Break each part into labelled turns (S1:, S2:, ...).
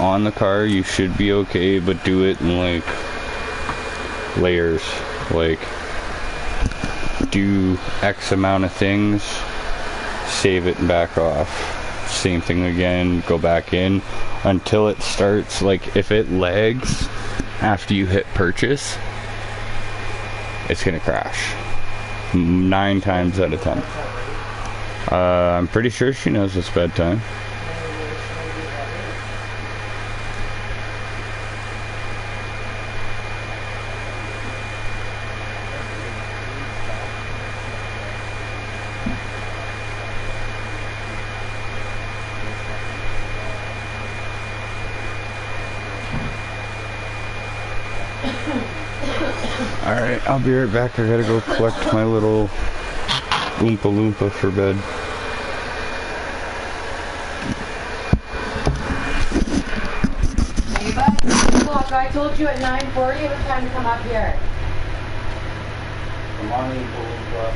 S1: on the car, you should be okay, but do it in like layers. Like, do X amount of things, save it and back off. Same thing again, go back in until it starts. Like, if it lags after you hit purchase, it's gonna crash 9 times out of 10. I'm pretty sure she knows it's bedtime. Alright, I'll be right back. I gotta go collect my little Oompa Loompa for bed.
S2: Hey bud, look, I told you at 9:40 it was time to come up here.
S1: Come on, Oompa Loompa.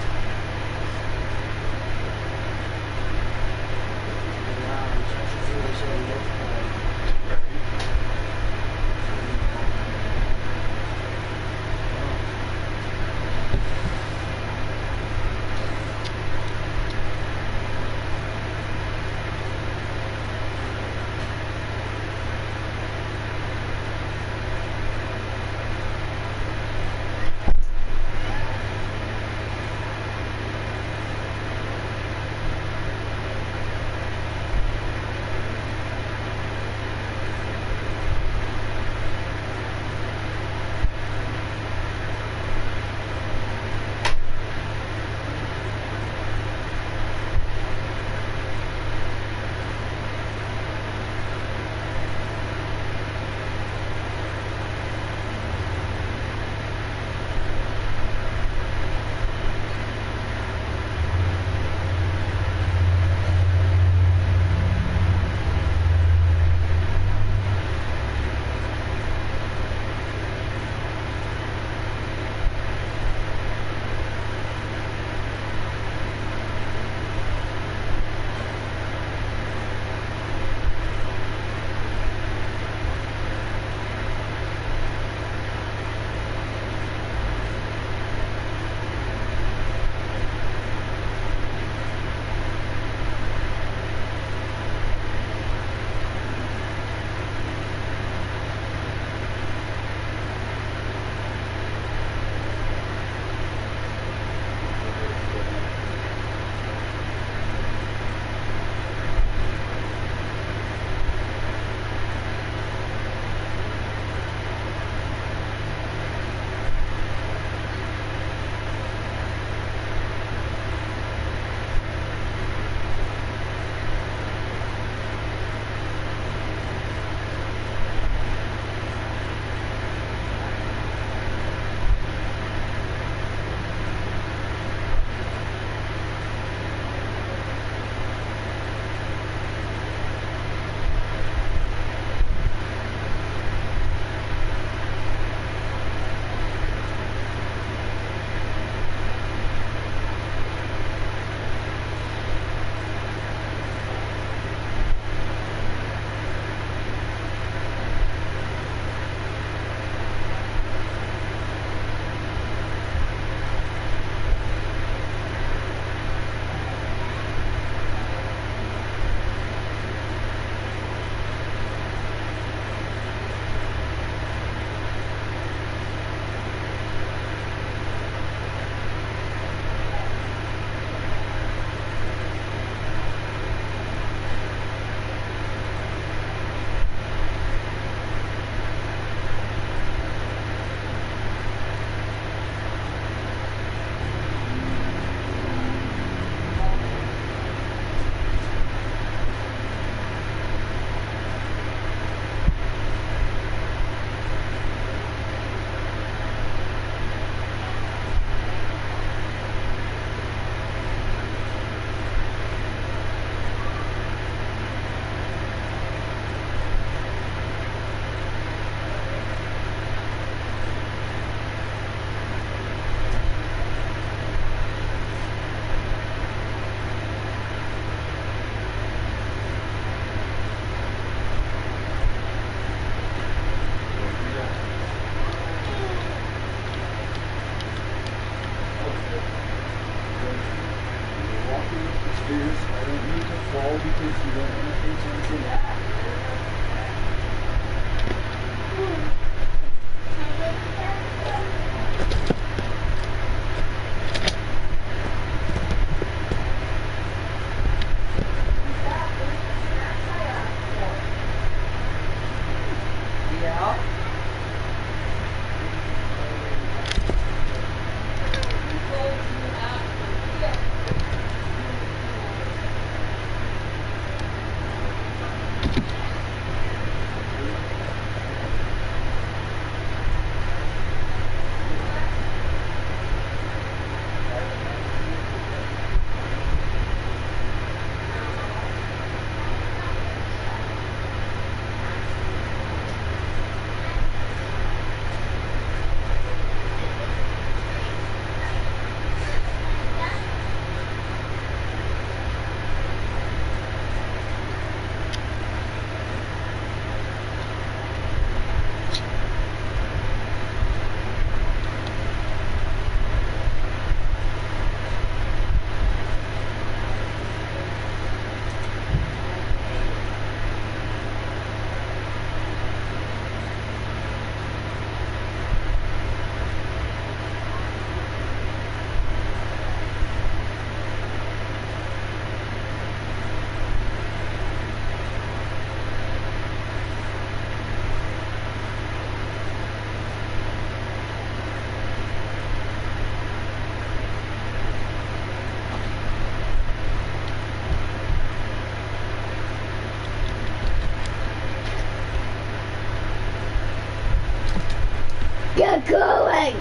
S3: Get going!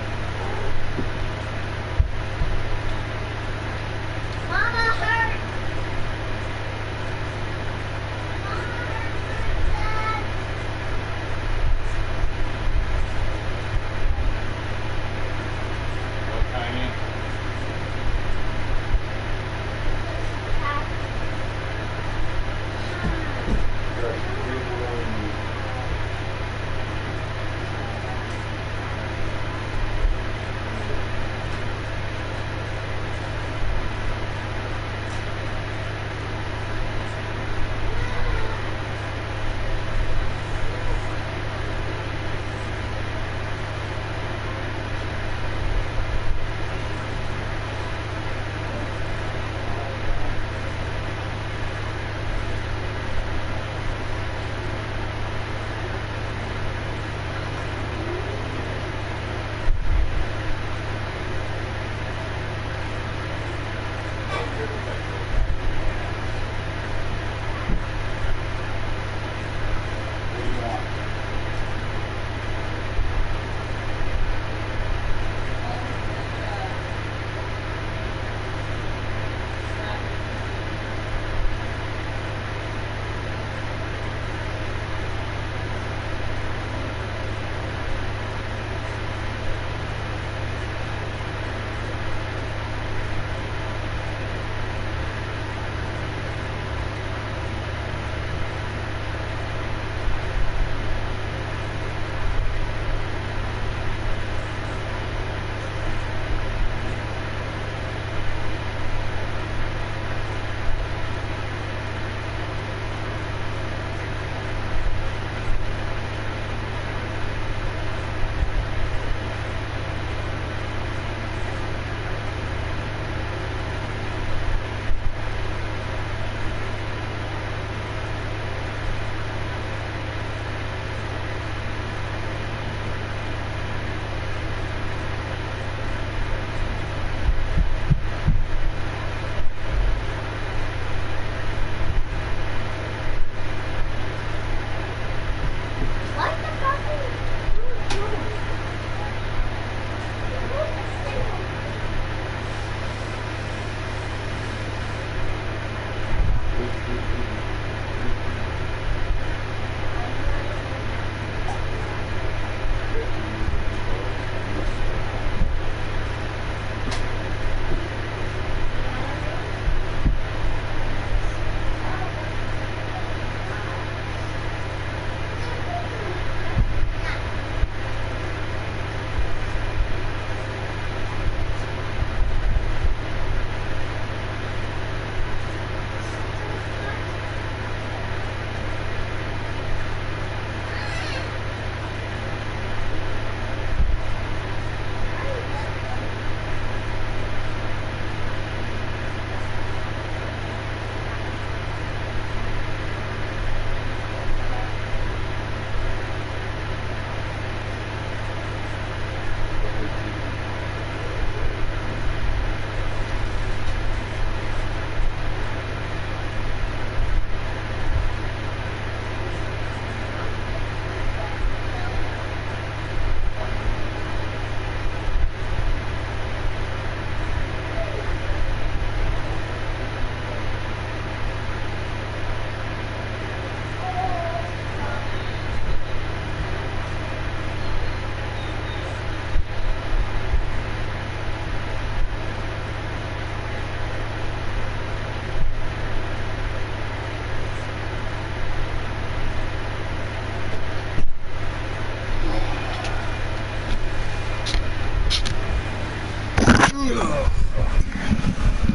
S3: Mama hurt!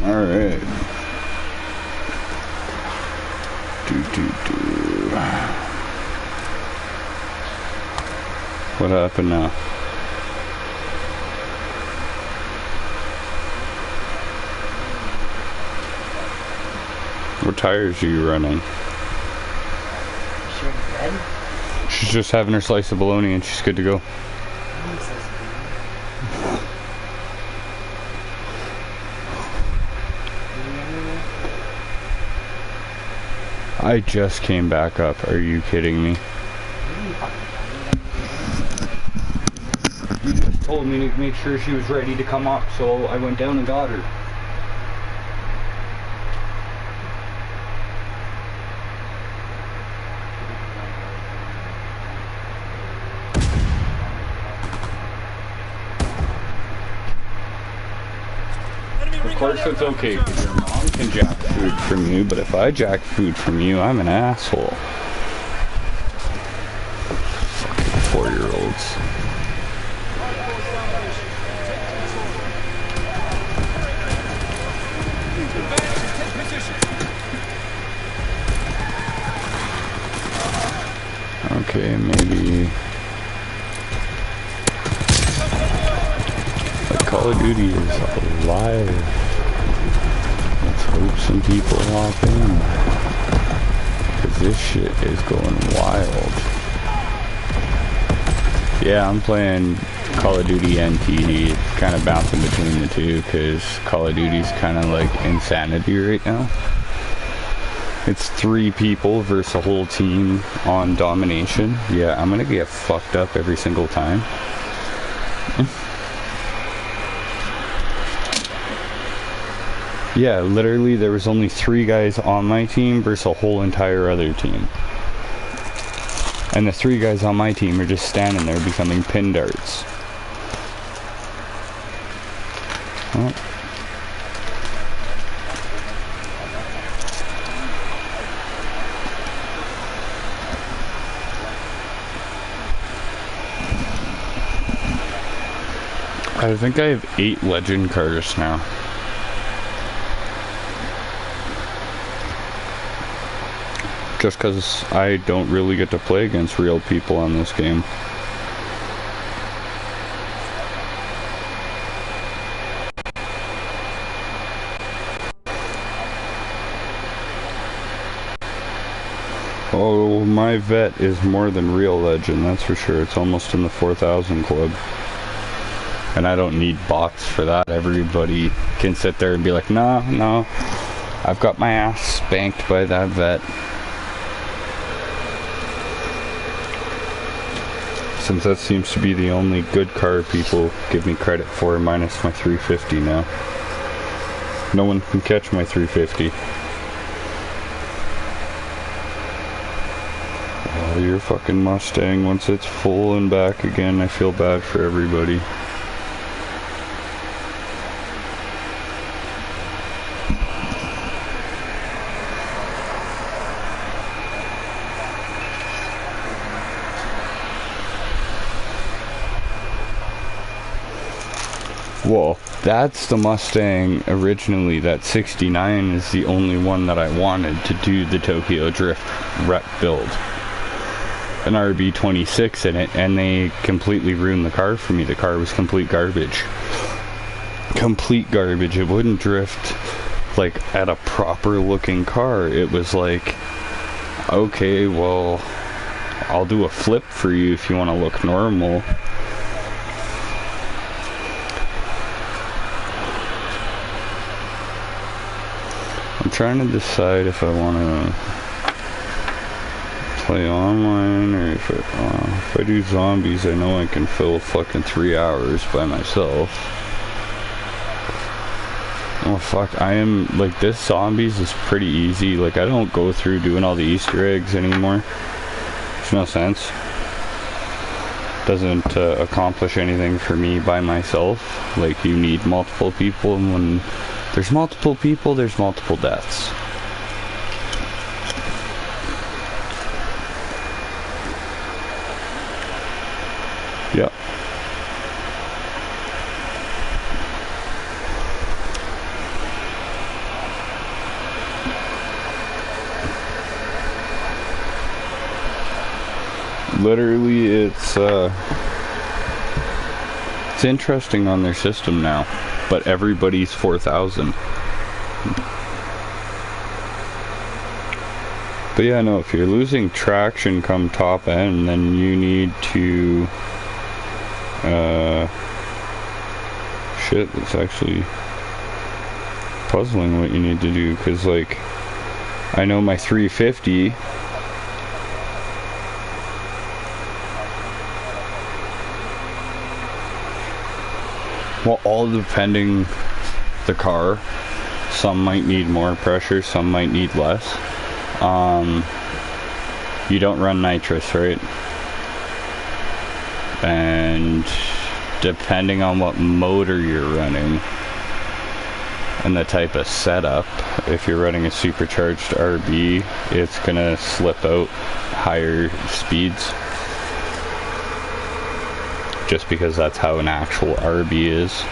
S1: Alright. What happened now? What tires are you running? She's just having her slice of bologna and she's good to go. I just came back up. Are you kidding me? told me to make sure she was ready to come up, so I went down and got her. Of course it's okay because your mom can jack food from you, but if I jack food from you, I'm an asshole. Fucking 4-year-olds. Okay, maybe... Like Call of Duty is alive. Let's hope some people hop in. Cause this shit is going wild. Yeah, I'm playing Call of Duty NT, kind of bouncing between the two, cause Call of Duty's kind of like insanity right now. It's 3 people versus a whole team on domination. Yeah, I'm gonna get fucked up every single time. Yeah, literally there was only 3 guys on my team versus a whole entire other team. And the 3 guys on my team are just standing there becoming pin darts. Oh. I think I have 8 legend cars now. Just because I don't really get to play against real people on this game. Oh, my vet is more than real legend, that's for sure. It's almost in the 4,000 club. And I don't need bots for that. Everybody can sit there and be like, no, I've got my ass spanked by that vet. Since that seems to be the only good car people give me credit for, minus my 350 now. No one can catch my 350. Oh, your fucking Mustang, once it's full and back again, I feel bad for everybody. Well, that's the Mustang originally. That 69 is the only one that I wanted to do the Tokyo Drift rep build. An RB26 in it, and they completely ruined the car for me. The car was complete garbage. Complete garbage. It wouldn't drift like at a proper looking car. It was like, okay, well, I'll do a flip for you if you want to look normal. I'm trying to decide if I want to play online or if I do zombies. I know I can fill fucking 3 hours by myself. Oh fuck, I am, like, this zombies is pretty easy. Like, I don't go through doing all the Easter eggs anymore. There's no sense. Doesn't accomplish anything for me by myself. Like, you need multiple people, and when there's multiple people, there's multiple deaths. Yep. Literally, it's interesting on their system now, but everybody's 4,000. But yeah, no, if you're losing traction come top end, then you need to shit, it's actually puzzling what you need to do, because like, I know my 350, Well, all depending the car. Some might need more pressure, some might need less. You don't run nitrous, right? And depending on what motor you're running and the type of setup, if you're running a supercharged RB, it's gonna slip out higher speeds, just because that's how an actual RB is.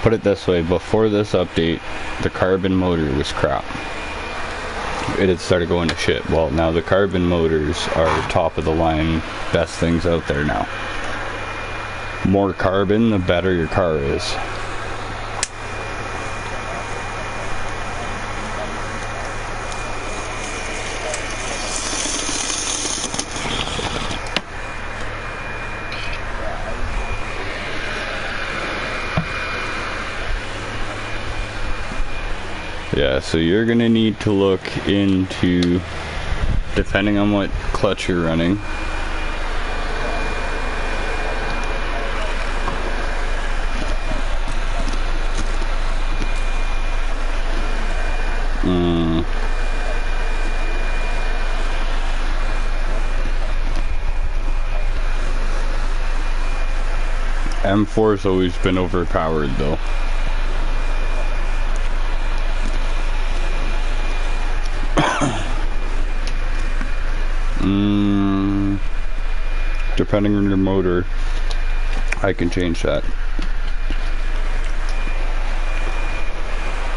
S1: Put it this way, before this update, the carbon motor was crap. It had started going to shit. Well, now the carbon motors are top of the line, best things out there now. More carbon, the better your car is. Yeah, so you're gonna need to look into, depending on what clutch you're running, M4's always been overpowered though. Depending on your motor, I can change that.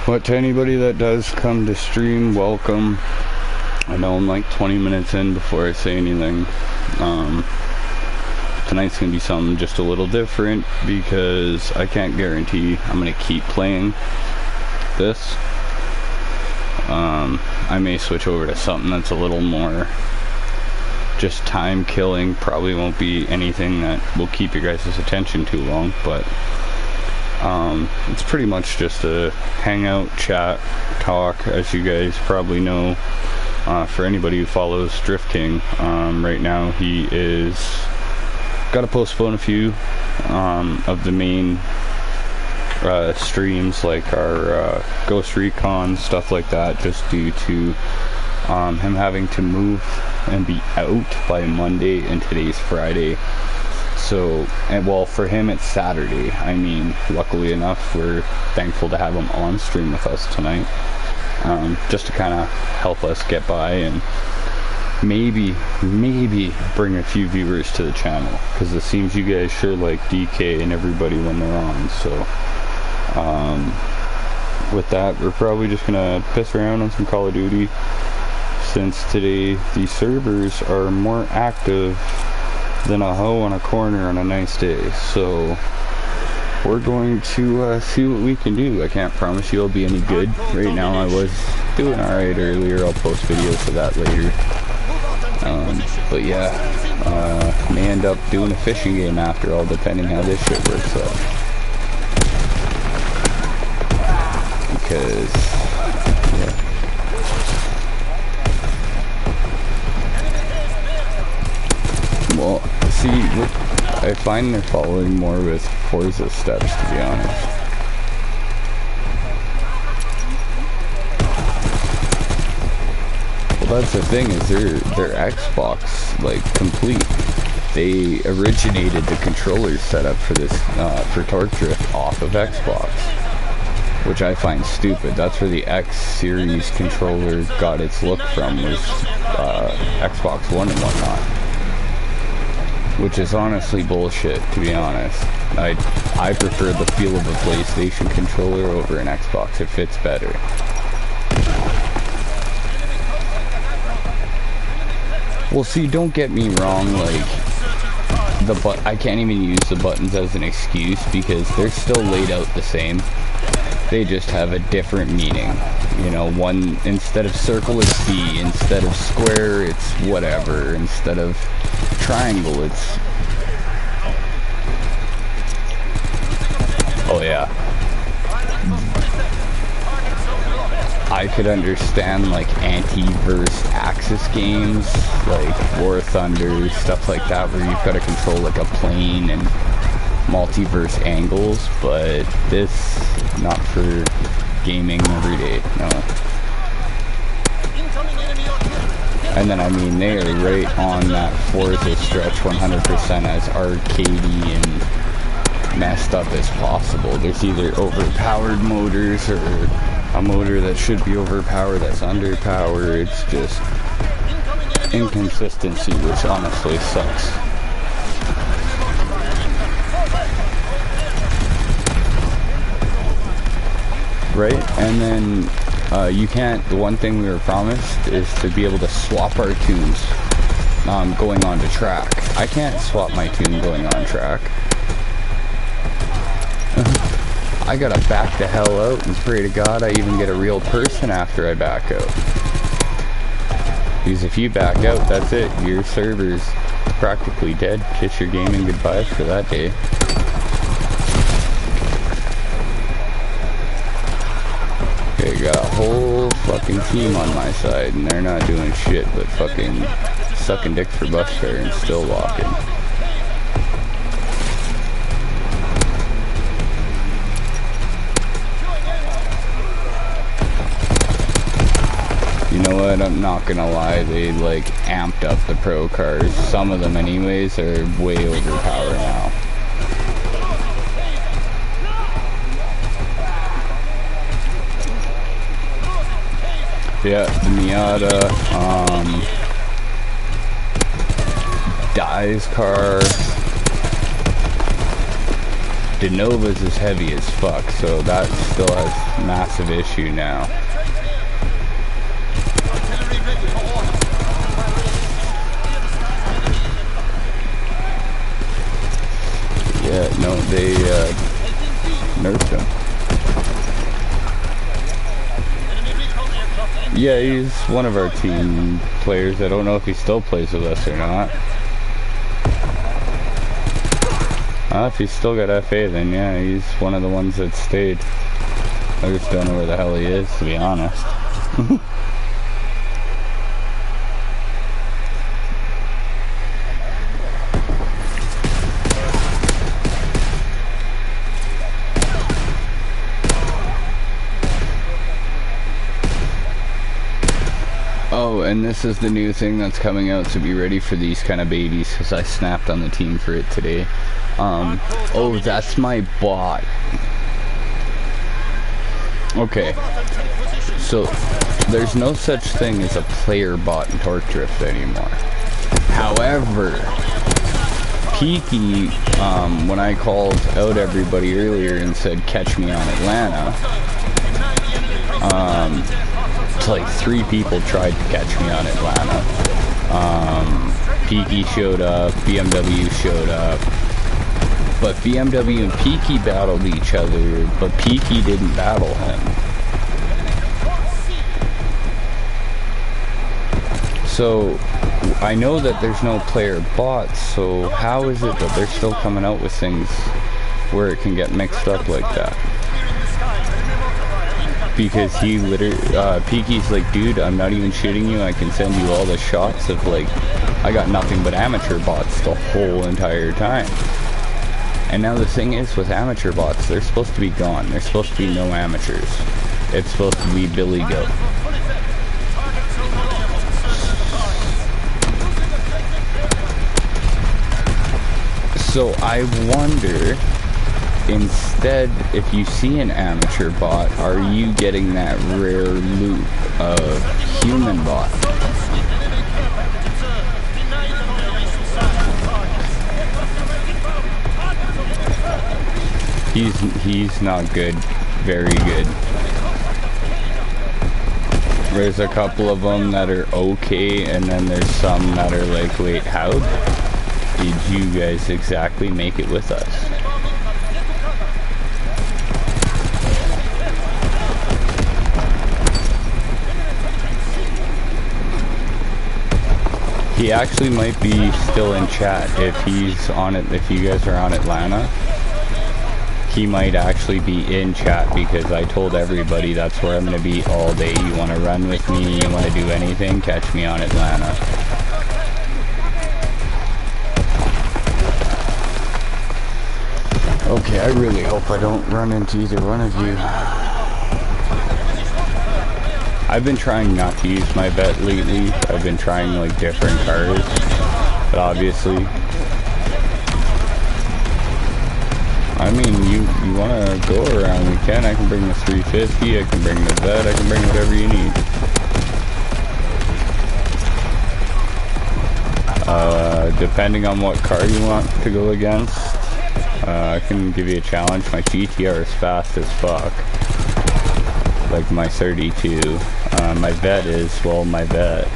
S1: But to anybody that does come to stream, welcome. I know I'm like 20 minutes in before I say anything. Tonight's gonna be something just a little different because I can't guarantee I'm gonna keep playing this. I may switch over to something that's a little more just time killing. Probably won't be anything that will keep your guys' attention too long, but it's pretty much just a hangout, chat, talk, as you guys probably know. For anybody who follows Drift King, right now he is got to postpone a few of the main streams, like our Ghost Recon, stuff like that, just due to him having to move and be out by Monday, and today's Friday. So, and well, for him it's Saturday. I mean, luckily enough, we're thankful to have him on stream with us tonight, just to kind of help us get by and maybe bring a few viewers to the channel, because it seems you guys sure like DK and everybody when they're on. So with that, we're probably just gonna piss around on some Call of Duty, since today the servers are more active than a hoe on a corner on a nice day. So we're going to see what we can do. I can't promise you I'll be any good. Right now I was doing alright earlier. I'll post videos of that later. But yeah, may end up doing a fishing game after all, depending how this shit works out. Because, yeah. Well, see, I find they're following more with Forza steps, to be honest. Well, that's the thing, is their Xbox, like, complete. They originated the controller setup for this, for Torque Drift off of Xbox, which I find stupid. That's where the X series controller got its look from, was Xbox One and whatnot. Which is honestly bullshit, to be honest. I prefer the feel of a PlayStation controller over an Xbox. It fits better. Well, see, don't get me wrong, like, I can't even use the buttons as an excuse, because they're still laid out the same. They just have a different meaning. You know, one, instead of circle, it's C. Instead of square, it's whatever. Instead of triangle, it's... Oh yeah. I could understand like anti-verse Axis games, like War Thunder, stuff like that, where you've got to control like a plane and multiverse angles, but this, not for gaming every day, no. And then I mean, they are right on that Forza stretch 100% as arcadey and messed up as possible. There's either overpowered motors or a motor that should be overpowered that's underpowered. It's just inconsistency, which honestly sucks. Right? And then you can't, the one thing we were promised is to be able to swap our tunes going onto track. I can't swap my tune going on track. I gotta back the hell out and pray to God I even get a real person after I back out. Because if you back out, that's it. Your server's practically dead. Kiss your gaming goodbyes for that day. Okay, got a whole fucking team on my side, and they're not doing shit but fucking sucking dick for bus fare and still walking. You know what, I'm not gonna lie, they like amped up the pro cars. Some of them anyways are way overpowered now. Yeah, the Miata, Dye's car. DeNova's is heavy as fuck, so that still has massive issue now. Yeah, no, they nerfed him. Yeah, he's one of our team players. I don't know if he still plays with us or not. If he's still got FA, then yeah, he's one of the ones that stayed. I just don't know where the hell he is, to be honest. Oh, and this is the new thing that's coming out, so be ready for these kind of babies, because I snapped on the team for it today. Oh, that's my bot. Okay, so there's no such thing as a player bot in Torque Drift anymore. However, Peaky, when I called out everybody earlier and said catch me on Atlanta, it's like 3 people tried to catch me on Atlanta. Peaky showed up, BMW showed up, but BMW and Peaky battled each other, but Peaky didn't battle him. So I know that there's no player bots, so how is it that they're still coming out with things where it can get mixed up like that? Because he literally, Peaky's like, dude, I'm not even shooting you, I can send you all the shots of like, I got nothing but amateur bots the whole entire time. And now the thing is, with amateur bots, they're supposed to be gone. There's supposed to be no amateurs. It's supposed to be Billy Goat. So I wonder, instead, if you see an amateur bot, are you getting that rare loop of human bot? He's not good. Very good. There's a couple of them that are okay, and then there's some that are like, wait, how did you guys exactly make it with us? He actually might be still in chat if he's on it. If you guys are on Atlanta, he might actually be in chat because I told everybody that's where I'm going to be all day. You want to run with me, you want to do anything, catch me on Atlanta. Okay, I really hope I don't run into either one of you. I've been trying not to use my vet lately. I've been trying like different cars, but obviously, I mean, you want to go around, we can. I can bring the 350, I can bring the vet, I can bring whatever you need. Depending on what car you want to go against, I can give you a challenge. My GTR is fast as fuck. Like my 32. My vet is, well, my vet.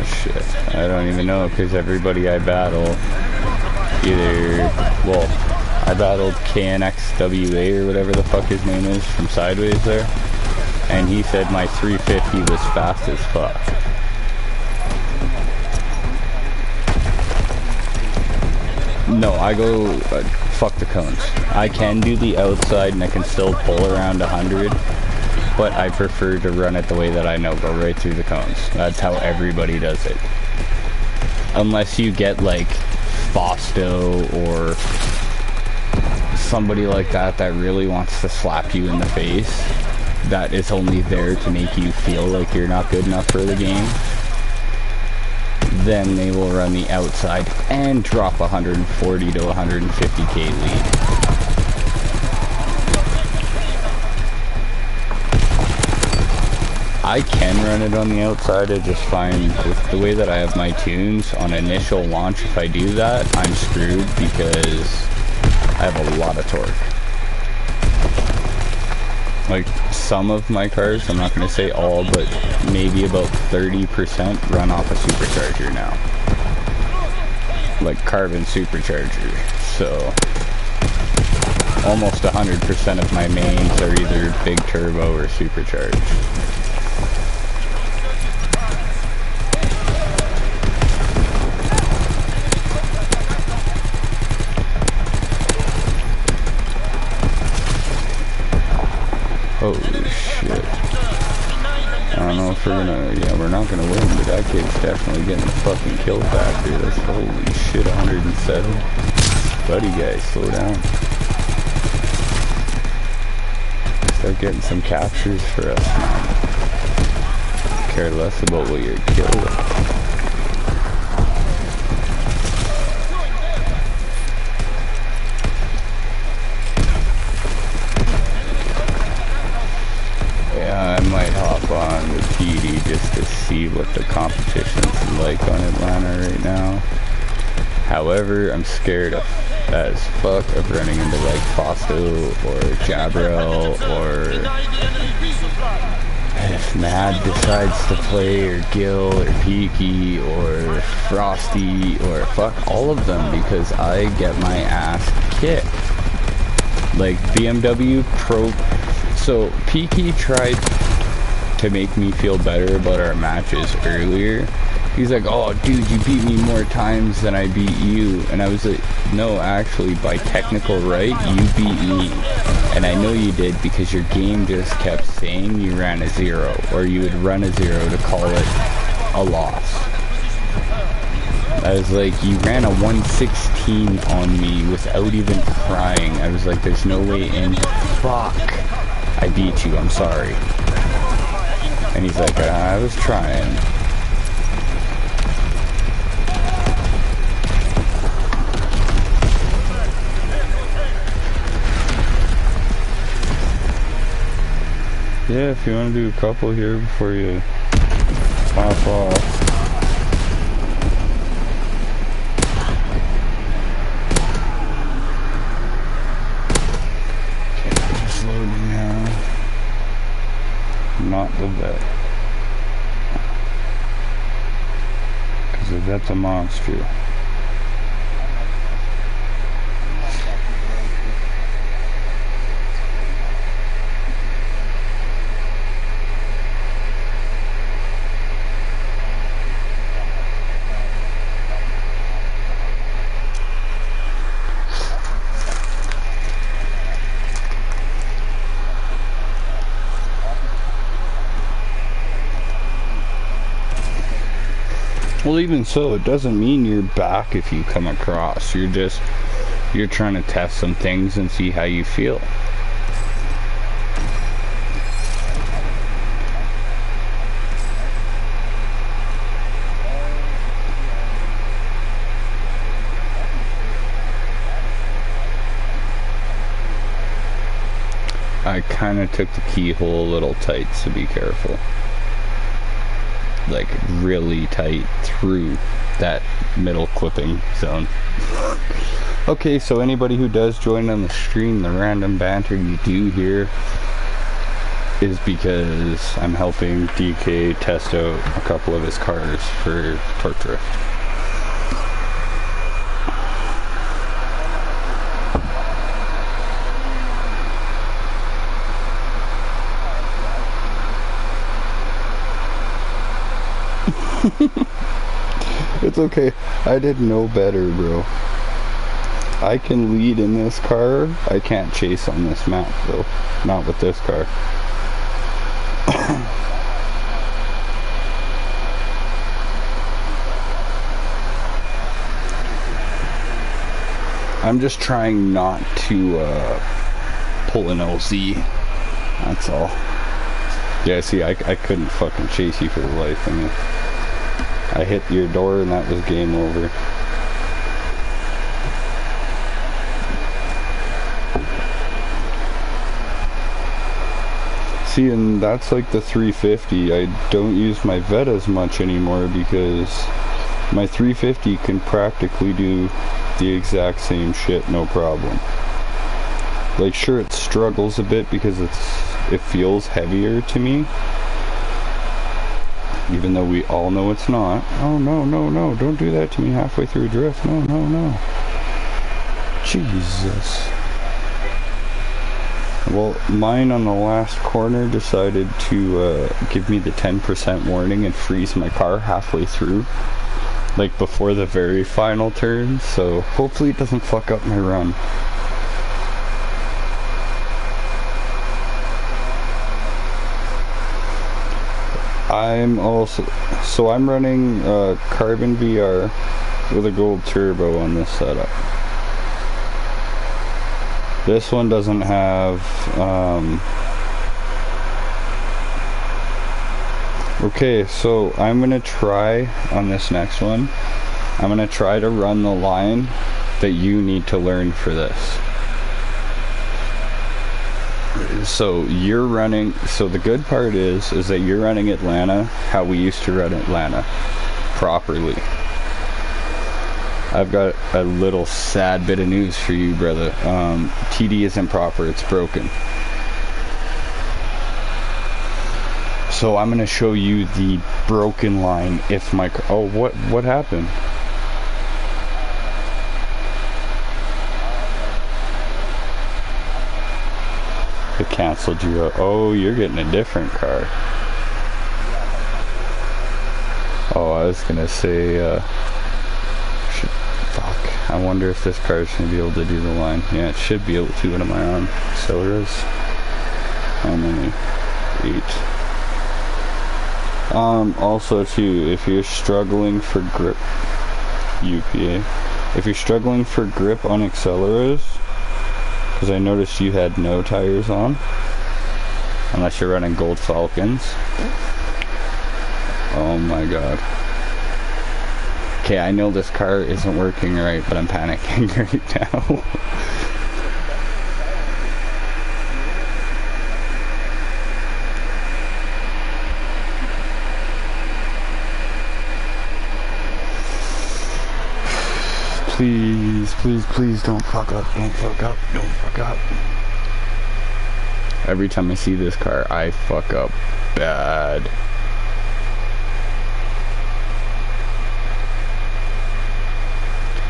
S1: Shit. I don't even know, because everybody I battle, either, well, I battled KNXWA or whatever the fuck his name is from Sideways there, and he said my 350 was fast as fuck. No, I go, fuck the cones. I can do the outside and I can still pull around 100, but I prefer to run it the way that I know, go right through the cones. That's how everybody does it. Unless you get like Fausto or somebody like that that really wants to slap you in the face, that is only there to make you feel like you're not good enough for the game. Then they will run the outside and drop 140 to 150k lead. I can run it on the outside. I just find with the way that I have my tunes on initial launch, if I do that, I'm screwed because I have a lot of torque. Like some of my cars, I'm not going to say all, but maybe about 30% run off a supercharger now. Like carbon supercharger. So almost 100% of my mains are either big turbo or supercharged. Holy shit. I don't know if we're gonna, yeah, we're not gonna win, but that kid's definitely getting the fucking kill factor. That's holy shit, 107. Buddy guys, slow down. Start getting some captures for us, man. Care less about what you're killed. I might hop on the PD just to see what the competition's like on Atlanta right now. However, I'm scared as fuck of running into like Fausto or Jabril, or if Mad decides to play, or Gil or Peaky or Frosty, or fuck all of them, because I get my ass kicked. Like BMW Pro. So Peaky tried to make me feel better about our matches earlier. He's like, oh dude, you beat me more times than I beat you. And I was like, no, actually, by technical right, you beat me. And I know you did because your game just kept saying you ran a 0, or you would run a 0 to call it a loss. I was like, you ran a 116 on me without even trying. I was like, there's no way in. Fuck. I beat you, I'm sorry. And he's like, I was trying. Yeah, if you want to do a couple here before you pop off. Not the vet, because the vet's a monster. Well, even so, it doesn't mean you're back if you come across. You're trying to test some things and see how you feel. I kind of took the keyhole a little tight, so be careful. Like really tight through that middle clipping zone. Okay, so anybody who does join on the stream, the random banter you do hear is because I'm helping DK test out a couple of his cars for torque drift. It's okay. I didn't know better, bro. I can lead in this car. I can't chase on this map, though. Not with this car. I'm just trying not to pull an LZ. That's all. Yeah, see, I couldn't fucking chase you for the life of me. I hit your door and that was game over. See, and that's like the 350. I don't use my Vetas much anymore because my 350 can practically do the exact same shit, no problem. Like, sure, it struggles a bit because it feels heavier to me. Even though we all know it's not. Oh, no, no, no. Don't do that to me halfway through a drift. No, no, no. Jesus. Well, mine on the last corner decided to give me the 10% warning and freeze my car halfway through. Like before the very final turn. So hopefully it doesn't fuck up my run. I'm running carbon VR with a gold turbo on this setup. This one doesn't have okay, so I'm gonna try on this next one. I'm gonna try to run the line that you need to learn for this. So you're running, so the good part is that you're running Atlanta how we used to run Atlanta properly. I've got a little sad bit of news for you, brother. TD isn't proper, it's broken. So I'm gonna show you the broken line if my car, oh, what happened? It canceled you out. Oh, you're getting a different car. Oh, I was gonna say, fuck. I wonder if this car is gonna be able to do the line. Yeah, it should be able to. What am I on? Acceleras? How many? 8. Also too, if you're struggling for grip, UPA. If you're struggling for grip on acceleras, because I noticed you had no tires on, unless you're running Gold Falcons. Oh my god. Okay, I know this car isn't working right, but I'm panicking right now. Please, please, please don't fuck up, don't fuck up, don't fuck up. Every time I see this car, I fuck up bad.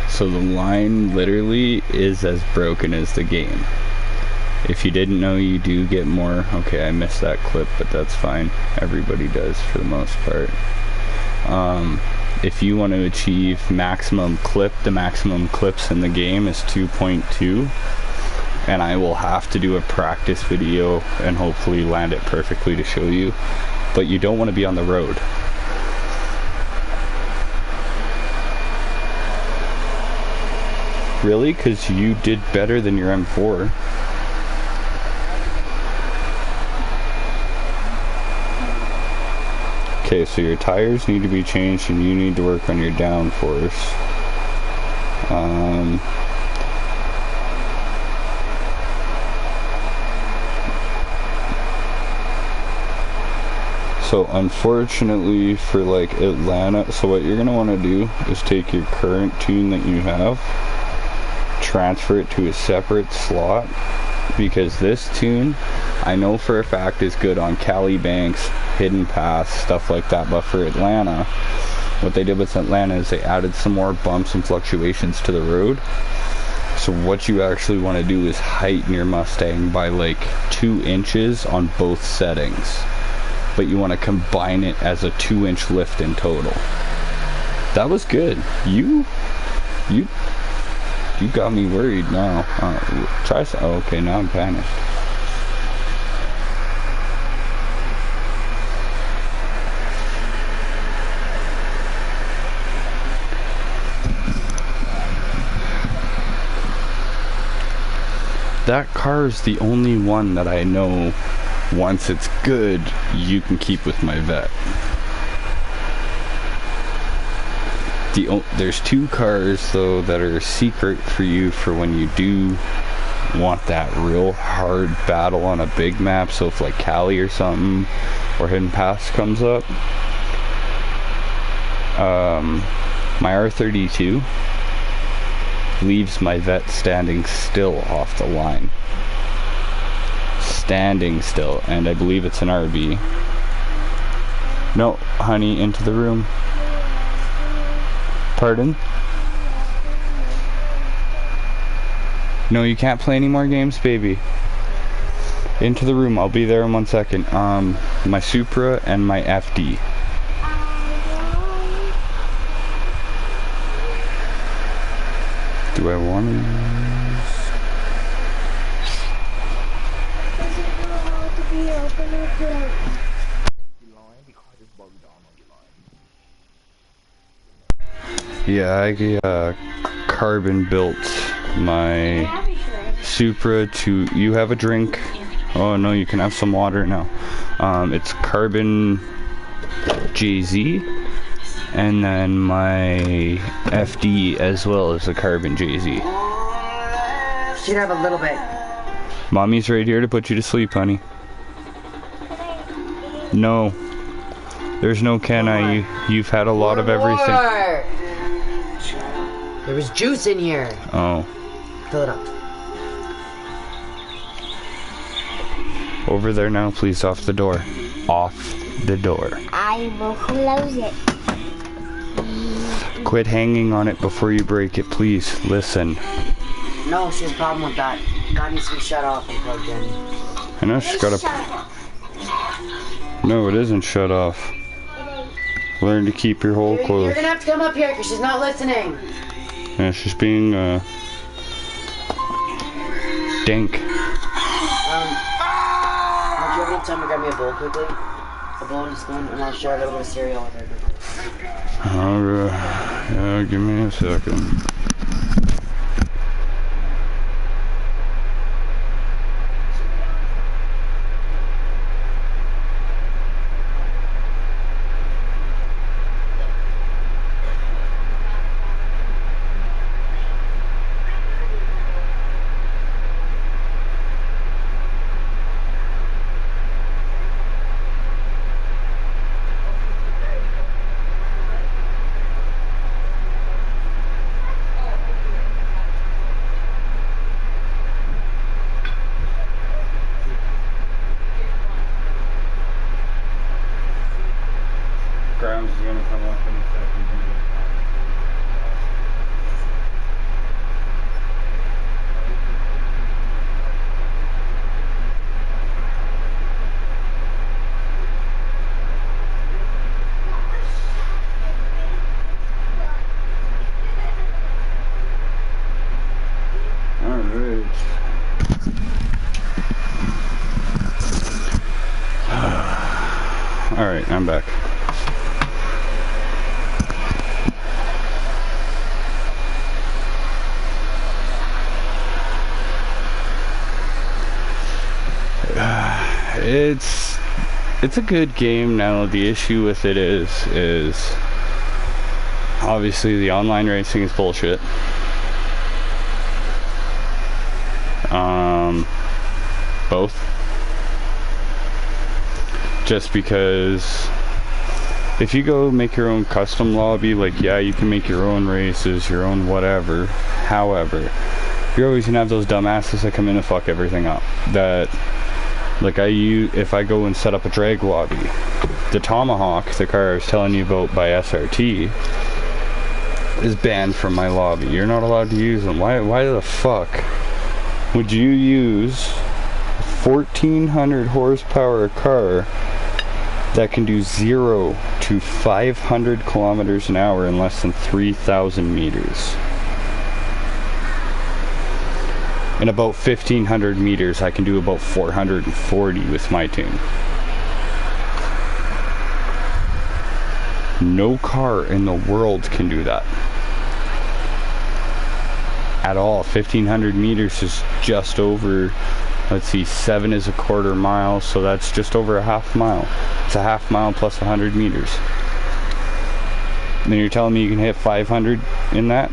S1: So the line literally is as broken as the game. If you didn't know, you do get more. Okay, I missed that clip, but that's fine. Everybody does for the most part. If you want to achieve maximum clip, the maximum clips in the game is 2.2, and I will have to do a practice video and hopefully land it perfectly to show you, but you don't want to be on the road. Really? Because you did better than your M4. Okay, so your tires need to be changed and you need to work on your downforce. So unfortunately for like Atlanta, so what you're going to want to do is take your current tune that you have, transfer it to a separate slot, because this tune I know for a fact is good on Cali Banks, Hidden Pass, stuff like that. But for Atlanta, what they did with Atlanta is they added some more bumps and fluctuations to the road. So what you actually want to do is heighten your Mustang by like 2 inches on both settings, but you want to combine it as a 2-inch lift in total. That was good. You got me worried now. Try some. Oh, okay, now I'm panicked. That car is the only one that I know, once it's good, you can keep with my vet. There's 2 cars though that are a secret for you for when you do want that real hard battle on a big map. So if like Cali or something or Hidden Pass comes up, my R32 leaves my vet standing still off the line. Standing still, and I believe it's an RB. No, honey, into the room. Pardon? No, you can't play any more games, baby. Into the room, I'll be there in 1 second. My Supra and my FD. Do I want to? Yeah, I carbon built my Supra to. You have a drink? Oh no, you can have some water now. It's carbon JZ. And then my FD as well as a carbon JZ.
S4: Should have a little bit.
S1: Mommy's right here to put you to sleep, honey. No. There's no can I. You've had a lot of everything.
S4: More. There was juice in here.
S1: Oh.
S4: Fill it up.
S1: Over there now, please. Off the door. Off the door.
S3: I will close it.
S1: Quit hanging on it before you break it, please. Listen.
S4: No, she has a problem with that. God needs to be shut off and plugged in.
S1: I know she's got a... No, it isn't shut off. Learn to keep your hole
S4: You're
S1: closed.
S4: gonna have to come up here because she's not listening.
S1: Yeah, she's being, dank.
S4: Do you have any time to grab me a bowl quickly? A bowl and a spoon, and I'll share a little bit of cereal with her.
S1: Yeah, give me a second. Grimes is gonna come up in a second. Alright, I'm back. it's a good game. Now the issue with it is obviously the online racing is bullshit. Both. Just because if you go make your own custom lobby, like, yeah, you can make your own races, your own whatever. However, you're always gonna have those dumbasses that come in and fuck everything up. That, like, if I go and set up a drag lobby, the Tomahawk, the car I was telling you about by SRT, is banned from my lobby. You're not allowed to use them. Why the fuck would you use 1,400 horsepower car that can do 0 to 500 kilometers an hour in less than 3,000 meters? In about 1,500 meters, I can do about 440 with my tune. No car in the world can do that. At all. 1,500 meters is just over, let's see, 7 is a quarter mile, so that's just over a half mile. It's a half mile plus 100 meters. And then you're telling me you can hit 500 in that?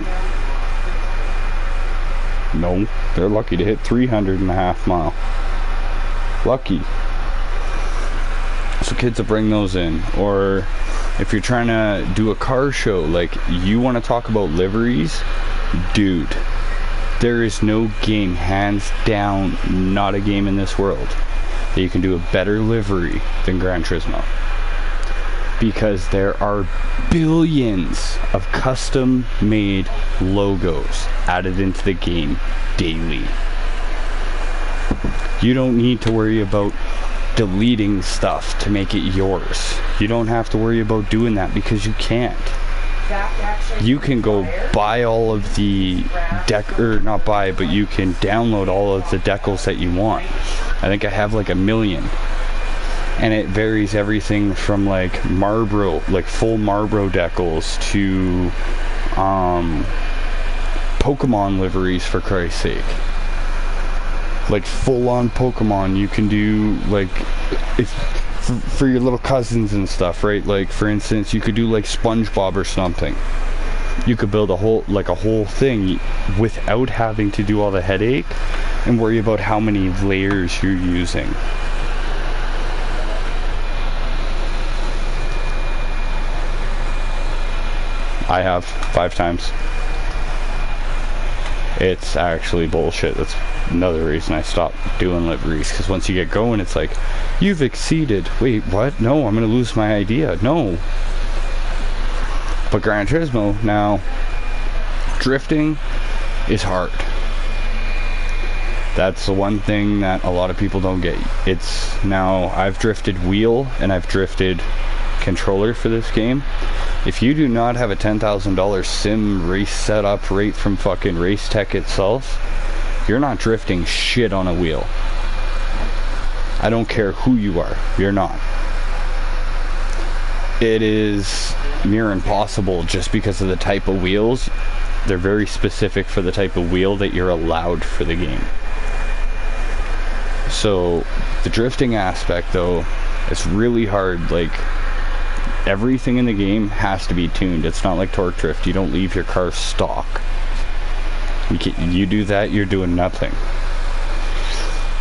S1: No, they're lucky to hit 300 and a half mile. Lucky. So kids will bring those in. Or if you're trying to do a car show, like, you want to talk about liveries, dude, there is no game, hands down, not a game in this world, that you can do a better livery than Gran Turismo. Because there are billions of custom made logos added into the game daily. You don't need to worry about deleting stuff to make it yours. You don't have to worry about doing that because you can't. You can go buy all of the not buy, but you can download all of the decals that you want. I think I have like 1 million. And it varies everything from like Marlboro, like full Marlboro decals, to Pokemon liveries, for Christ's sake. Like full on Pokemon. You can do like, if for your little cousins and stuff, right? Like, for instance, you could do like SpongeBob or something. You could build a whole thing without having to do all the headache and worry about how many layers you're using. I have 5 times. It's actually bullshit. That's another reason I stopped doing liveries, because once you get going, it's like, you've exceeded. Wait, what? No, I'm gonna lose my idea. No. But Gran Turismo, now, drifting is hard. That's the one thing that a lot of people don't get. It's, now, I've drifted wheel and I've drifted controller for this game. If you do not have a $10,000 sim race setup right from fucking Race Tech itself, you're not drifting shit on a wheel. I don't care who you are, you're not. It is near impossible just because of the type of wheels. They're very specific for the type of wheel that you're allowed for the game. So the drifting aspect, though, it's really hard. Like, everything in the game has to be tuned. It's not like Torque Drift. You don't leave your car stock. You do that, you're doing nothing.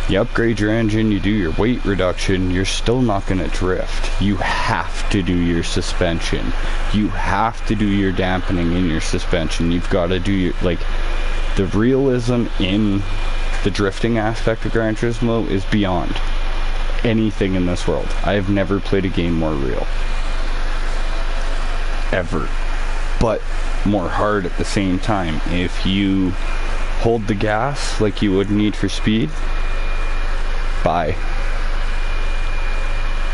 S1: You upgrade your engine, you do your weight reduction, you're still not going to drift. You have to do your suspension. You have to do your dampening in your suspension. You've got to do your, like, the realism in the drifting aspect of Gran Turismo is beyond anything in this world. I have never played a game more real. Ever. But more hard at the same time. If you hold the gas like you would Need for Speed, bye.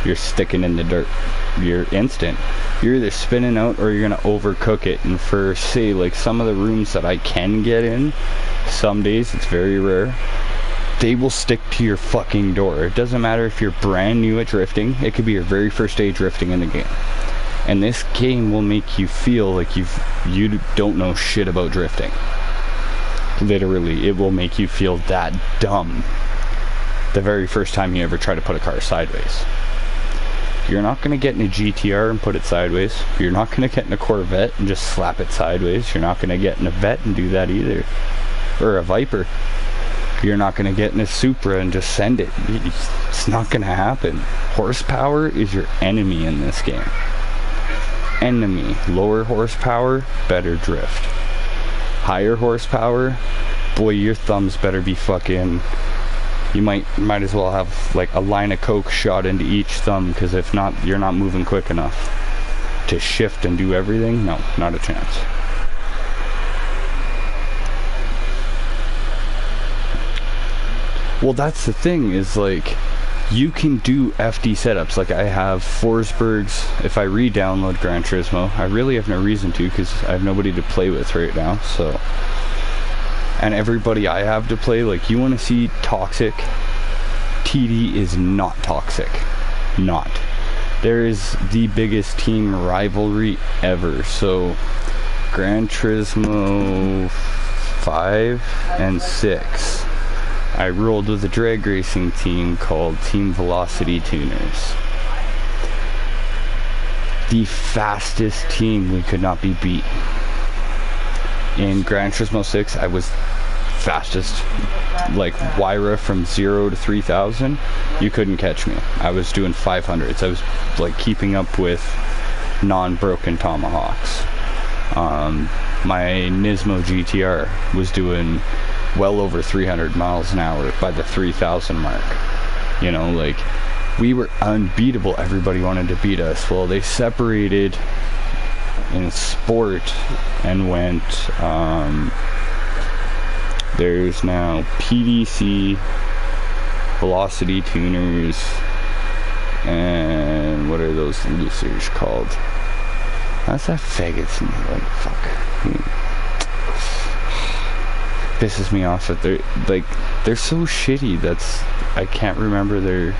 S1: You're sticking in the dirt. You're instant. You're either spinning out or you're gonna overcook it. And for, say, like some of the rooms that I can get in, some days, it's very rare, they will stick to your fucking door. It doesn't matter if you're brand new at drifting. It could be your very first day drifting in the game. And this game will make you feel like you don't know shit about drifting. Literally, it will make you feel that dumb. the very first time you ever try to put a car sideways. You're not going to get in a GTR and put it sideways. You're not going to get in a Corvette and just slap it sideways. You're not going to get in a Vet and do that either. Or a Viper. You're not going to get in a Supra and just send it. It's not going to happen. Horsepower is your enemy in this game. Enemy. Lower horsepower, better drift. Higher horsepower, boy, your thumbs better be fucking... You might as well have like a line of coke shot into each thumb, because if not, you're not moving quick enough to shift and do everything. No, not a chance. Well, that's the thing, is like, you can do FD setups. Like, I have Forsberg's. If I re-download Gran Turismo, I really have no reason to, because I have nobody to play with right now, so... And everybody I have to play, like, you want to see toxic? TD is not toxic. Not. There is the biggest team rivalry ever. So, Gran Turismo 5 and 6, I rolled with a drag racing team called Team Velocity Tuners. The fastest team, we could not be beat. In Gran Turismo 6, I was fastest. Like, Wyra from 0 to 3,000, you couldn't catch me. I was doing 500s. I was, like, keeping up with non-broken Tomahawks. My Nismo GTR was doing well over 300 miles an hour by the 3,000 mark. You know, like, we were unbeatable. Everybody wanted to beat us. Well, they separated in sport and went, there's now PDC, Velocity Tuners, and what are those losers called? That's that faggots, like, fuck. Pisses me off that they're so shitty. That's, I can't remember their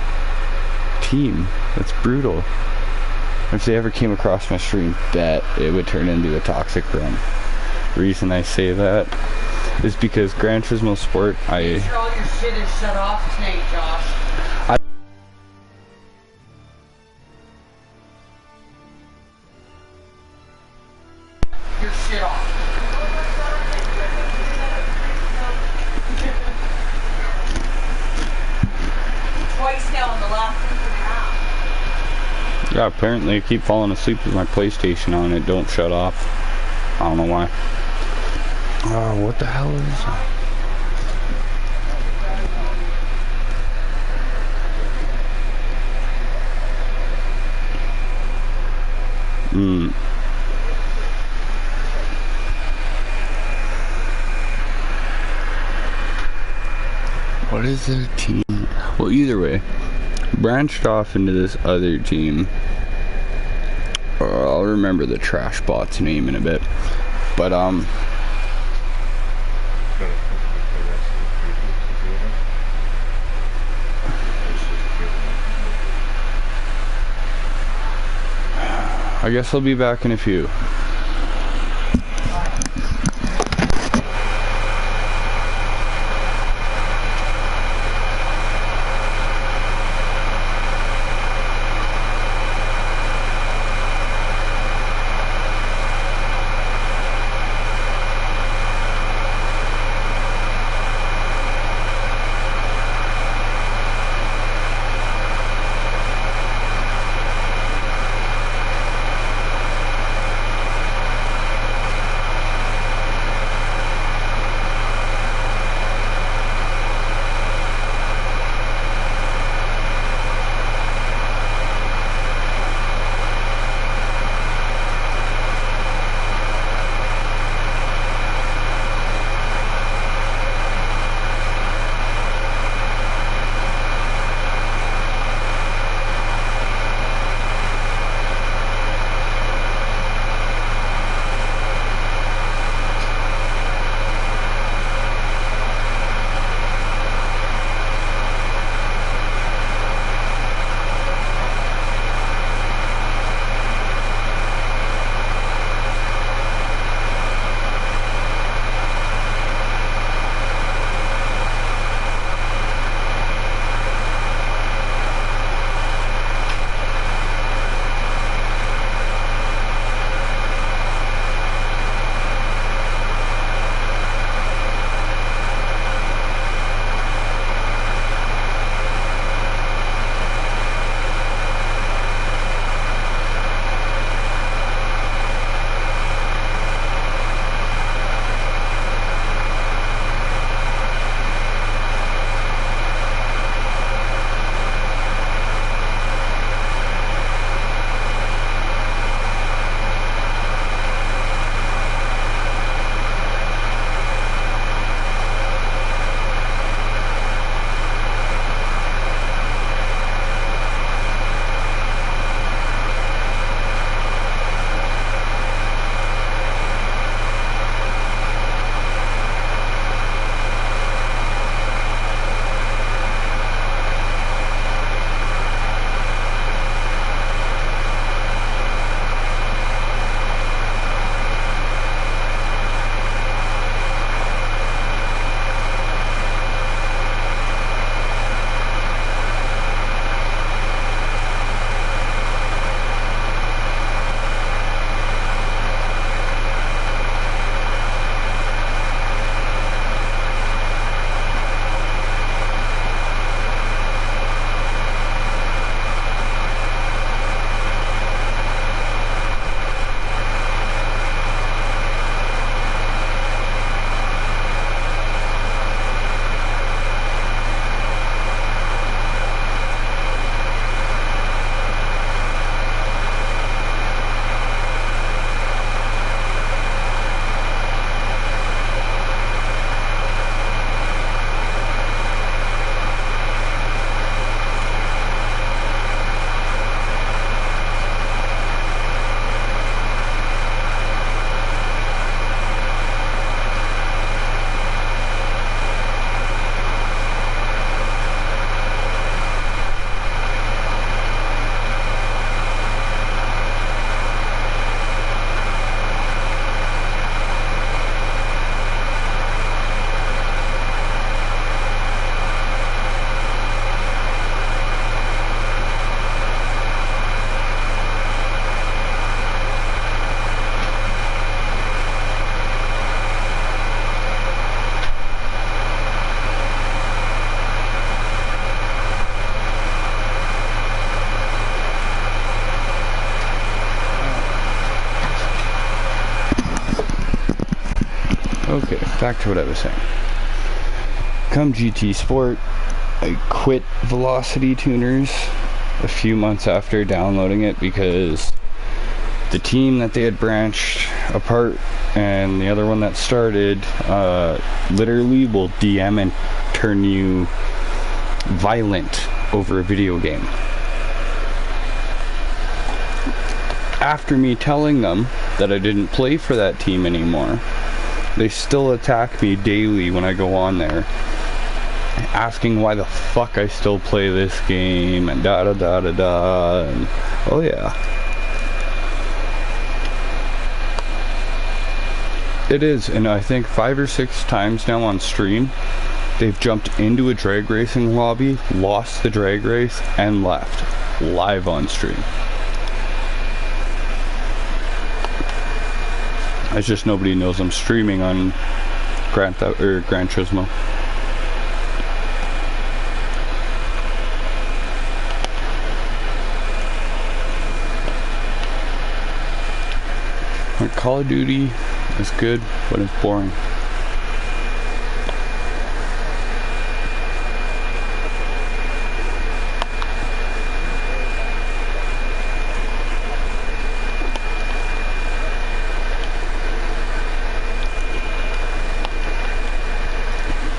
S1: team. That's brutal. If they ever came across my stream, bet it would turn into a toxic run. The reason I say that is because Gran Turismo Sport,
S4: Make sure all your shit is shut off tonight, Josh. Your shit off. Twice now in the last week and a half.
S1: Yeah, apparently I keep falling asleep with my PlayStation on. It don't shut off. I don't know why. Oh, what the hell is that? What is their team? Well, either way, branched off into this other team. I'll remember the trash bot's name in a bit. But, I guess I'll be back in a few. back to what I was saying. Come GT Sport, I quit Velocity Tuners a few months after downloading it because the team that they had branched apart and the other one that started literally will DM and turn you violent over a video game. After me telling them that I didn't play for that team anymore, they still attack me daily when I go on there, asking why the fuck I still play this game and da da da da da. And oh yeah, it is. And I think 5 or 6 times now on stream they've jumped into a drag racing lobby, lost the drag race, and left live on stream. It's just nobody knows I'm streaming on Gran Turismo. Like Call of Duty is good, but it's boring.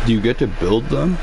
S1: Do you get to build them?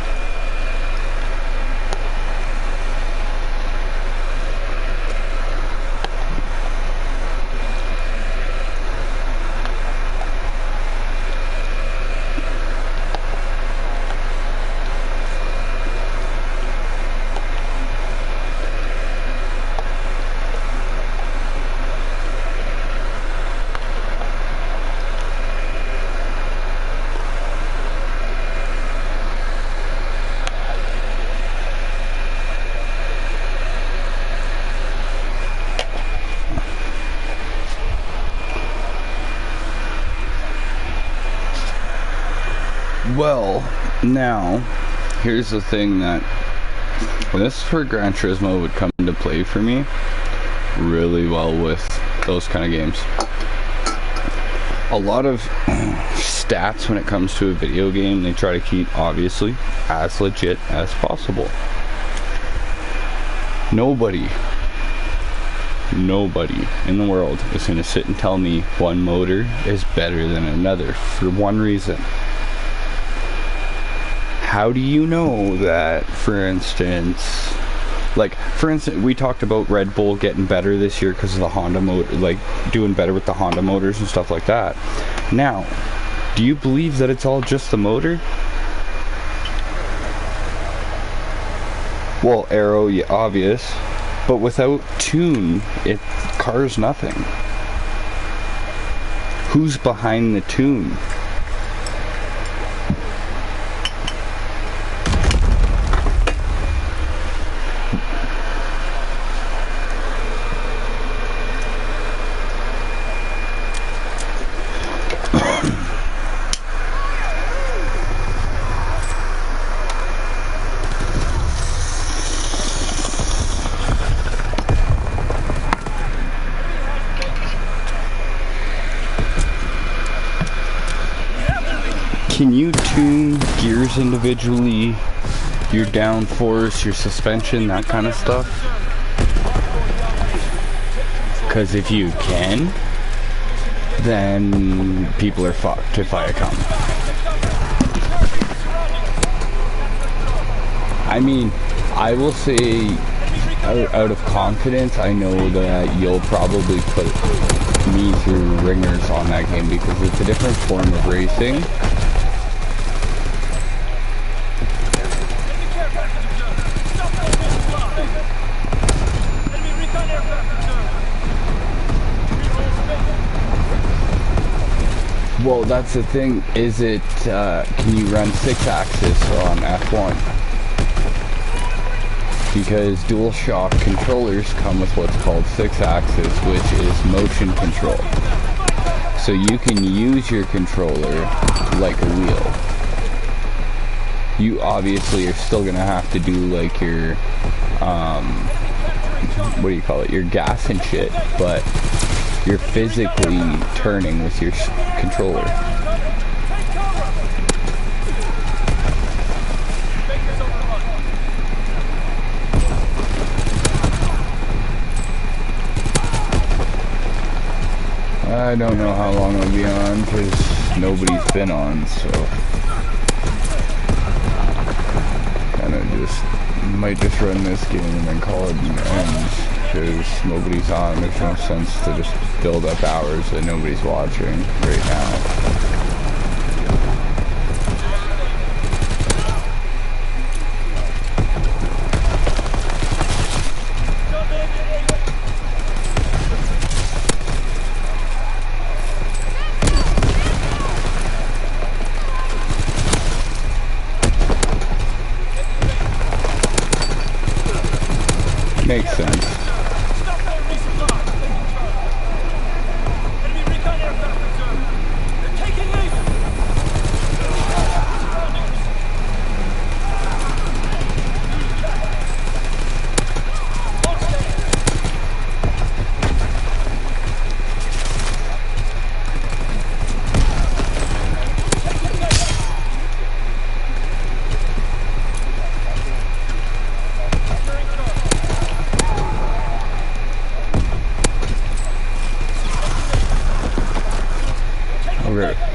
S1: Well, now, here's the thing that, this for Gran Turismo would come into play for me really well with those kind of games. A lot of stats when it comes to a video game, they try to keep, obviously, as legit as possible. Nobody in the world is going to sit and tell me one motor is better than another for one reason. How do you know that, for instance, we talked about Red Bull getting better this year because of the Honda motor, like doing better with the Honda motors and stuff like that. Now, do you believe that it's all just the motor? Well, aero, yeah, obvious, but without tune, car's nothing. Who's behind the tune? Can you tune gears individually, your downforce, your suspension, that kind of stuff? Because if you can, then people are fucked if I come. I mean, I will say, out of confidence, I know that you'll probably put me through ringers on that game because it's a different form of racing. Well, that's the thing. Is it, can you run 6-axis on F1? Because DualShock controllers come with what's called 6-axis, which is motion control. So you can use your controller like a wheel. You obviously are still gonna have to do like your, what do you call it? Your gas and shit, but you're physically turning with your controller. I don't know how long I'll be on because nobody's been on, so kind of just might just run this game and then call it an end because nobody's on. There's no sense to just build up hours that nobody's watching right now. Makes sense. Okay.